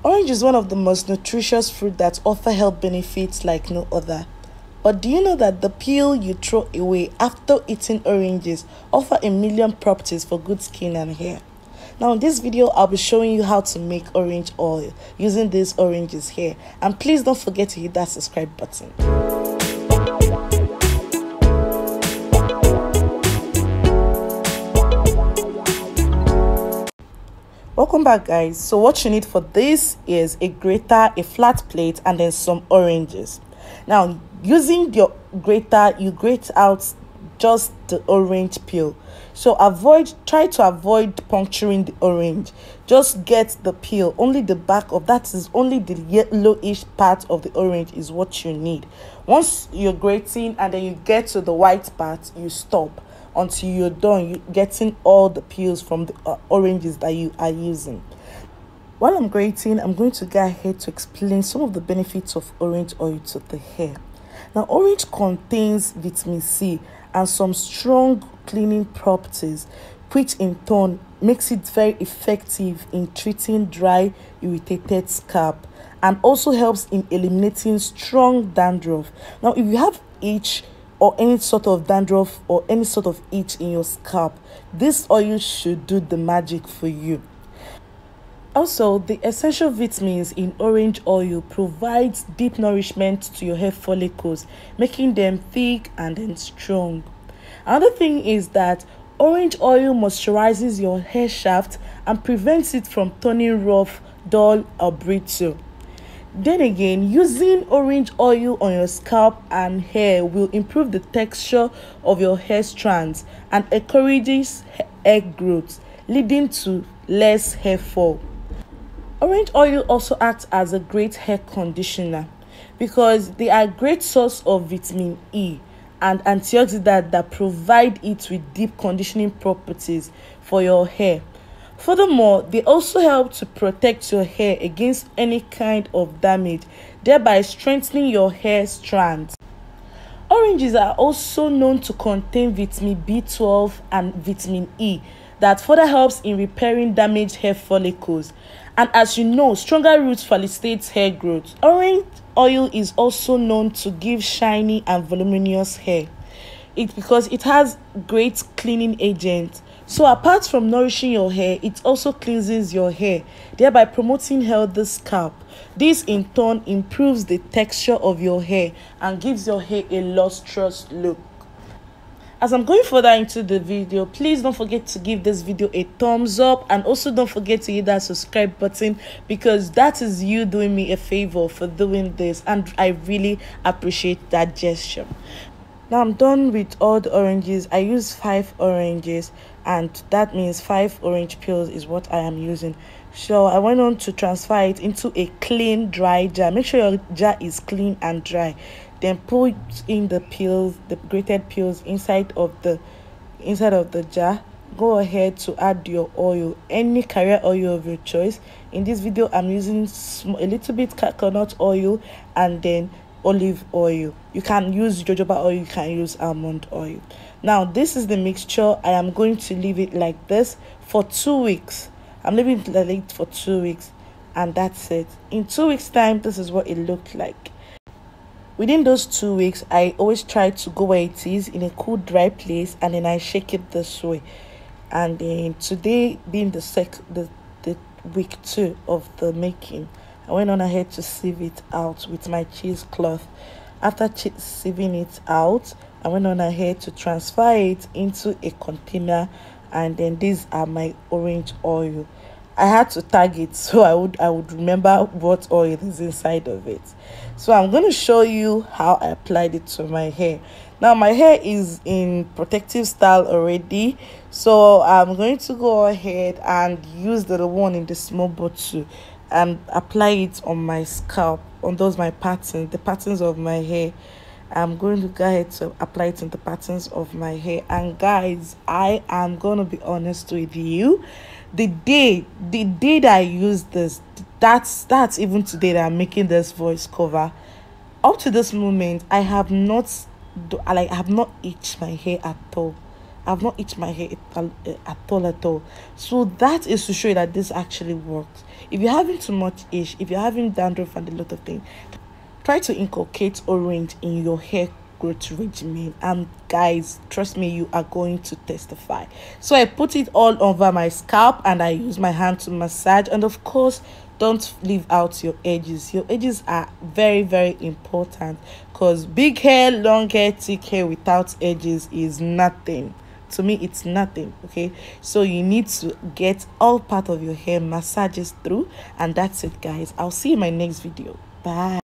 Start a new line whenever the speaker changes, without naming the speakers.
Orange is one of the most nutritious fruit that offer health benefits like no other. But do you know that the peel you throw away after eating oranges offer a million properties for good skin and hair? Now in this video, I'll be showing you how to make orange oil using these oranges here. And please don't forget to hit that subscribe button. Welcome back, guys. So what you need for this is a grater, a flat plate, and then some oranges. Now using your grater, you grate out just the orange peel. So try to avoid puncturing the orange. Just get the peel, only the back of that is only the yellowish part of the orange is what you need. Once you're grating and then you get to the white part, you stop until you're done getting all the peels from the oranges that you are using. While I'm grating, I'm going to go ahead to explain some of the benefits of orange oil to the hair. Now, orange contains vitamin C and some strong cleaning properties, which in turn makes it very effective in treating dry, irritated scalp, and also helps in eliminating strong dandruff. Now, if you have itch or any sort of dandruff or any sort of itch in your scalp, this oil should do the magic for you. Also, the essential vitamins in orange oil provides deep nourishment to your hair follicles, making them thick and then strong. Another thing is that orange oil moisturizes your hair shaft and prevents it from turning rough, dull, or brittle. Then again, using orange oil on your scalp and hair will improve the texture of your hair strands and encourages hair growth, leading to less hair fall. Orange oil also acts as a great hair conditioner because they are a great source of vitamin E and antioxidants that provide it with deep conditioning properties for your hair. Furthermore, they also help to protect your hair against any kind of damage, thereby strengthening your hair strands. Oranges are also known to contain vitamin B12 and vitamin E that further helps in repairing damaged hair follicles. And as you know, stronger roots facilitate hair growth. Orange oil is also known to give shiny and voluminous hair. Because it has great cleaning agent. So apart from nourishing your hair, it also cleanses your hair, thereby promoting healthy scalp. This in turn improves the texture of your hair and gives your hair a lustrous look. As I'm going further into the video, please don't forget to give this video a thumbs up and also don't forget to hit that subscribe button because that is you doing me a favor for doing this and I really appreciate that gesture. Now I'm done with all the oranges. I use 5 oranges and that means 5 orange peels is what I am using. So I went on to transfer it into a clean dry jar. Make sure your jar is clean and dry. Then put in the peels, the grated peels inside of the jar. Go ahead to add your oil, any carrier oil of your choice. In this video I'm using a little bit coconut oil and then olive oil. You can use jojoba oil, you can use almond oil. Now this is the mixture. I am going to leave it like this for 2 weeks. I'm leaving it like it for 2 weeks and that's it. In 2 weeks time, this is what it looked like. Within those 2 weeks, I always try to go where it is in a cool dry place and then I shake it this way. And then today being the week 2 of the making, I went on ahead to sieve it out with my cheesecloth. After sieving it out, I went on ahead to transfer it into a container and then these are my orange oil. I had to tag it so I would remember what oil is inside of it. So I'm going to show you how I applied it to my hair. Now my hair is in protective style already, so I'm going to go ahead and use the one in the small bottle and apply it on my scalp, on those my patterns, the patterns of my hair. I'm going to go ahead to apply it in the patterns of my hair. And guys, I am going to be honest with you, the day that I used this, that's even today that I'm making this voice cover, up to this moment I have not itched my hair at all. I've not itched my hair at all. So that is to show you that this actually works. If you're having too much itch, if you're having dandruff and a lot of things, try to inculcate orange in your hair growth regimen, and guys, trust me, you are going to testify. So I put it all over my scalp and I use my hand to massage. And of course, don't leave out your edges. Your edges are very, very important, because big hair, long hair, thick hair without edges is nothing. To me, it's nothing. Okay, so you need to get all part of your hair massages through, and that's it, guys. I'll see you in my next video. Bye.